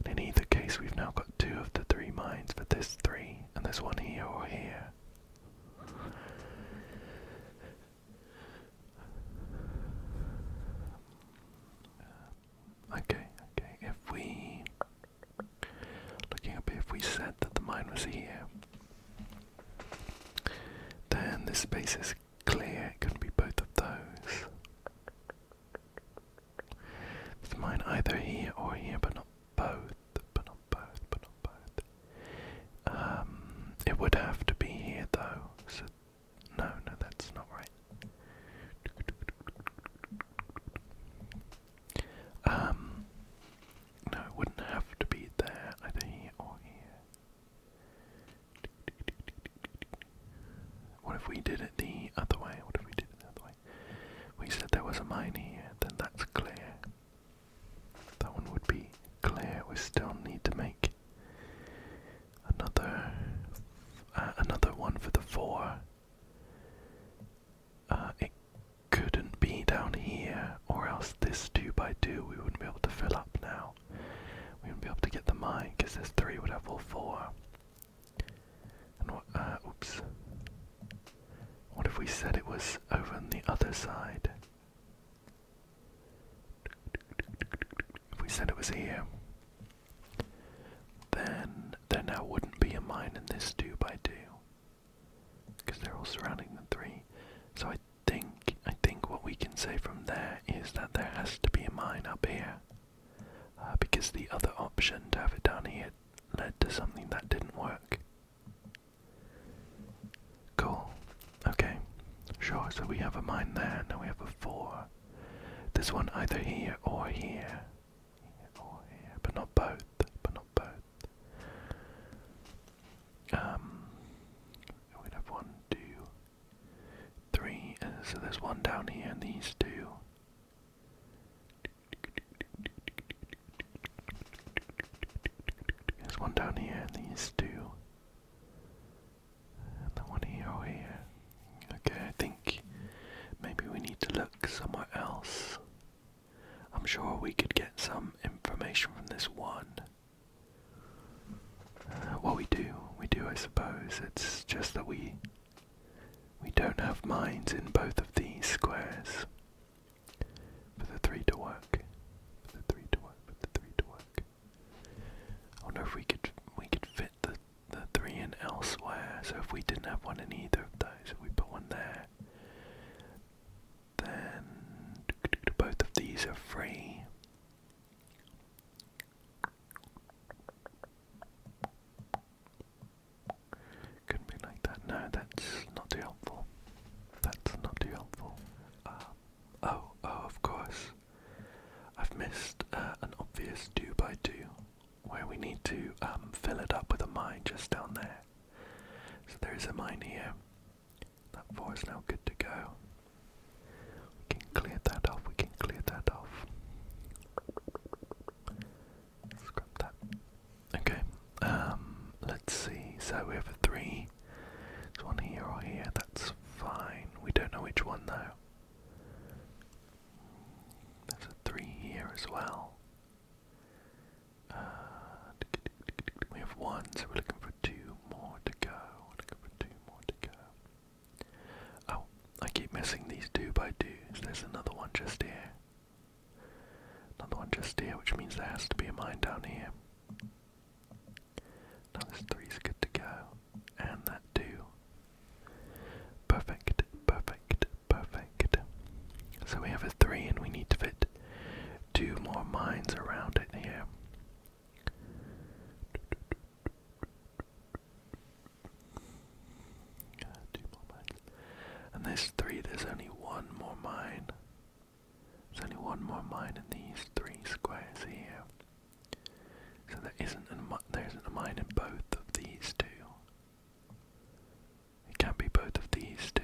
In either case, we've now got 2 of the 3 mines for this 3, and there's one here or here. Okay, looking up here, if we said that the mine was here, then this space is clear. It couldn't be both of those. There's a mine either here or here, but not both. But not both. But not both. It would have to be here though. So no, that's not right. No, it wouldn't have to be there, either here or here. What if we did it the other way? What if we did it the other way? We said there was a mine here, then that's clear. That one would be clear. We still need to make another one for the 4. It couldn't be down here, or else this 2x2 we wouldn't be able to fill up now. We wouldn't be able to get the mine because this 3 would have all 4. And oops. What if we said it was over on the other side? If we said it was here, then there now wouldn't be a mine in this 2x2 because they're all surrounding the 3. So I think what we can say from there is that there has to be a mine up here, because the other option to have it down here led to something that didn't work. Cool. Okay. Sure. So we have a mine there. Now we have a 4. This one either here or here. But not both. We'd have 1, 2, 3. So there's one down here and these 2. There's one down here and these 2. And then one here or here. Okay, I think maybe we need to look somewhere else. I'm sure we could get some information from this one. Well, we do, I suppose. It's just that we don't have mines in both of these squares for the 3 to work. I wonder if we could fit the 3 in elsewhere. So if we didn't have one in either of those, if we put one there, then both of these are free. Couldn't be like that. No, that's not too helpful. Oh, of course. I've missed an obvious 2x2 where we need to fill it up with a mine just down there. So there is a mine here. That 4 is now good to go. We can clear that off. Scrap that. Okay. Let's see. So we have a 3. There's one here or here. That's fine. We don't know which one though. There's a 3 here as well. We have 1, so we're looking for 2 more to go. Oh, I keep missing these 2x2s. There's another one just here. Which means there has to be a mine down here. Now this 3's good to go. And that 2. Perfect. So we have a 3 and we need to fit 2 more mines around it here. And this 3, there's only one more mine. There's only one more mine in these 3 squares here. So there isn't a mine in both of these 2. It can't be both of these 2.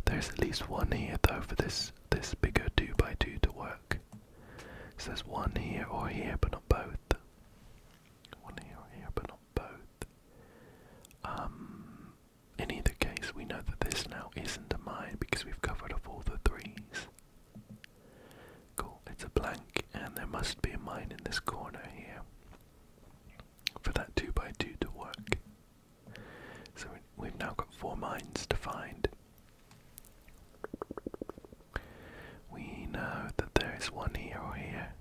There's at least one here though for this bigger 2x2 to work. So there's one here or here, but not both. In either case, we know that this now isn't a mine because we've covered off all the 3s. Cool, it's a blank, and there must be a mine in this corner here for that 2x2 to work. So we've now got 4 mines to find. We know that there is one here or here,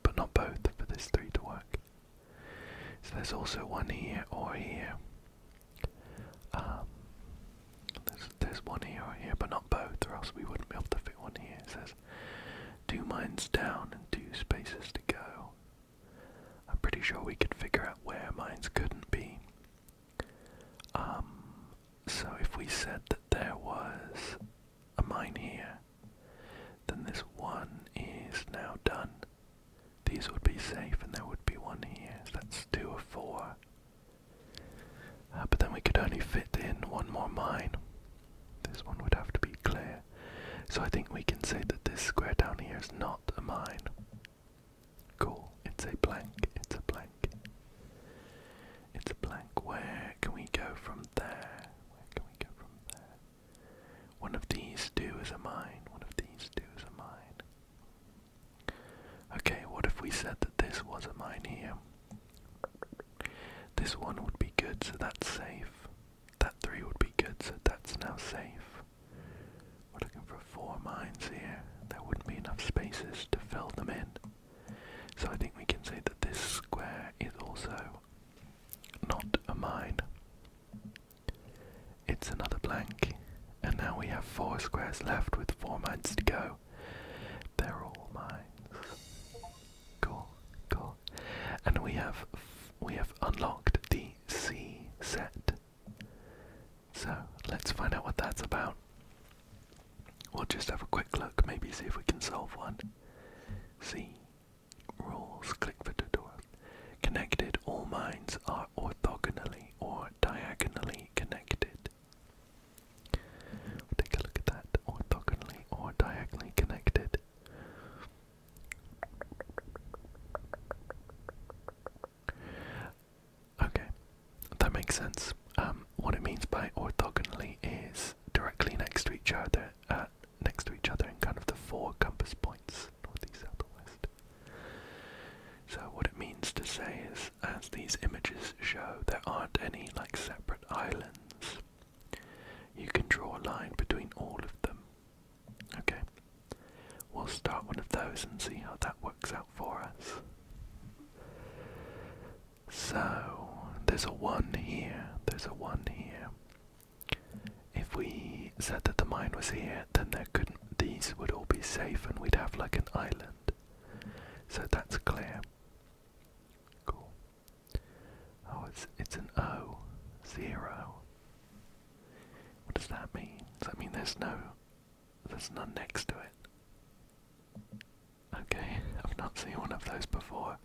but not both for this 3 to work. So there's also one here or here. said that there was a mine here, then this one is now done. These would be safe and there would be one here, so that's 2 of 4. But then we could only fit in one more mine. This one would have to be clear. So I think we can say that this square down here is not a mine. Cool, it's a blank, it's a blank. It's a blank. Where can we go from there? Where can we go from there? One of these two is a mine, one of these two is a mine. Okay, what if we said that this was a mine here? This one would be good, so that's safe. That 3 would be good, so that's now safe. We're looking for 4 mines here. There wouldn't be enough spaces to fill them in. So I think we can say that this square is also not a mine. It's another blank. And now we have 4 squares left with 4 mines to go. They're all mines. Cool, cool. And we have unlocked the C set. So let's find out what that's about. We'll just have a quick look, maybe see if we can solve one. C. Rules, click for tutorial. Connected, all mines are orthogonally or diagonally connected. We'll take a look at that. Orthogonally or diagonally connected. Okay, that makes sense. What it means by orthogonally is directly next to each other in kind of the 4 compass points, north, east, south, west. So what it means to say is, as these images show, there aren't any like separate islands. You can draw a line between all of them. Okay, we'll start one of those and see how that works out for us. So, there's a 1 here, there's a 1 here. If we said that the mine was here, then these would all be safe and we'd have like an island. So that's clear. Cool. Oh, it's an O. 0. What does that mean? Does that mean there's none next to it? Okay, I've not seen one of those before.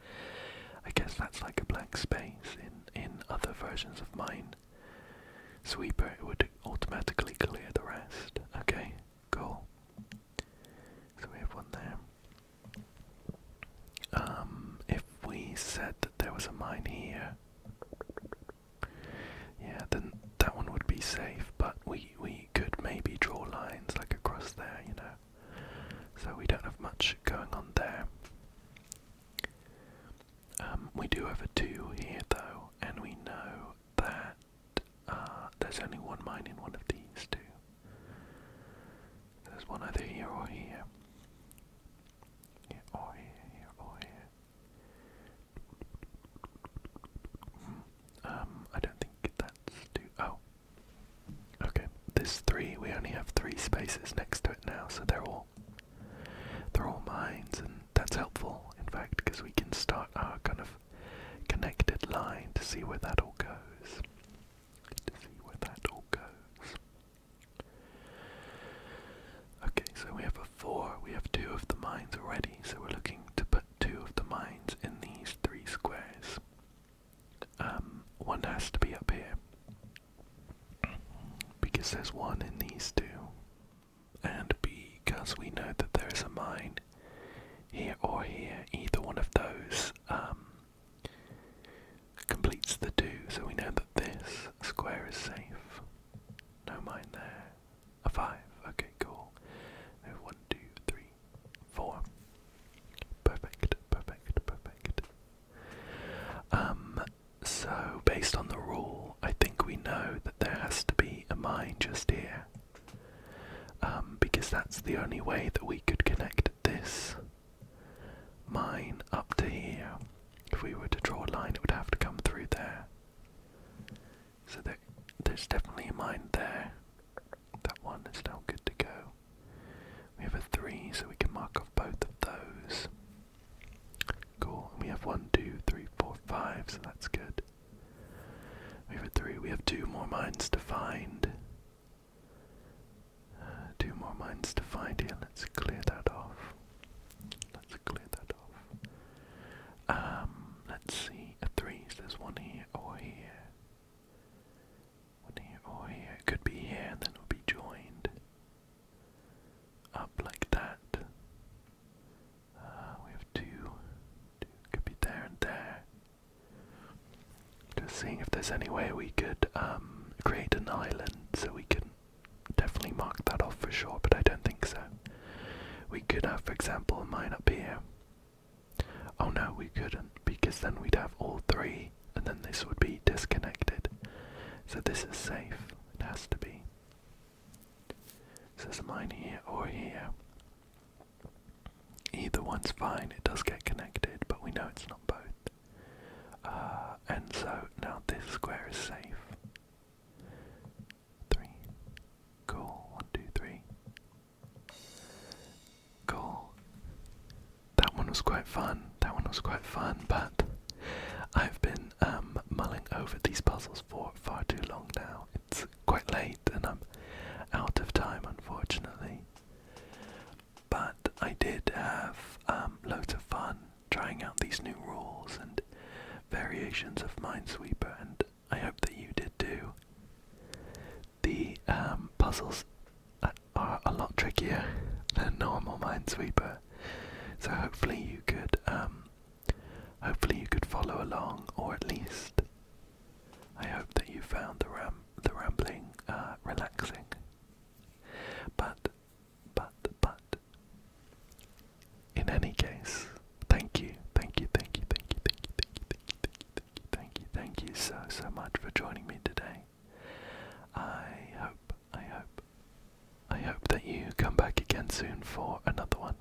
I guess that's like a blank space. In other versions of Minesweeper, it would automatically clear the rest. Okay, cool. So we have one there. If we said that there was a mine here, yeah, then that one would be safe, but we could maybe draw lines like across there, you know. So we don't have much going on there. We do have a 2 here though, and we know that there's only one mine in one of these 2. There's one either here or here. Here or here, here or here. I don't think that's 2. Oh. Okay, this 3, we only have 3 spaces next to it now, so they're all mines, and that's helpful, in fact, because we can start our kind of connected line to see where that all goes. Okay, so we have a 4, we have 2 of the mines already, so we're looking to put 2 of the mines in these 3 squares. One has to be up here, because there's 1 in these 2, and because we know that there is a mine here or here, either one of those completes the 2, so we know that this square is safe. No mine there. A 5, okay, cool. No, 1, 2, 3, 4. Perfect, perfect, perfect. So based on the rule, I think we know that there has to be a mine just here. Because that's the only way that we could connect this mine up to here. If we were to draw a line, it would have to come through there. So there's definitely a mine there. That one is now good to go. We have a 3, so we can mark off both of those. Cool. And we have 1, 2, 3, 4, 5, so that's good. We have a 3. We have 2 more mines to find. seeing if there's any way we could create an island so we can definitely mark that off for sure, but I don't think so. We could have, for example, a mine up here. Oh no, we couldn't, because then we'd have all three, and then this would be disconnected. So this is safe. It has to be. So there's a mine here or here. Either one's fine, it does get connected, but we know it's not both. And so now this square is safe. 3. Cool. 1, 2, 3. Cool. That one was quite fun. But I've been mulling over these puzzles for far too long now. It's quite late and I'm out of time, unfortunately. But I did have loads of fun trying out these new rules and variations of Minesweeper, and I hope that you did too. The puzzles are a lot trickier than normal Minesweeper, so hopefully you could follow along, or at least I hope that you found the rambling relaxing. But in any case, thank you so much for joining me today. I hope that you come back again soon for another one.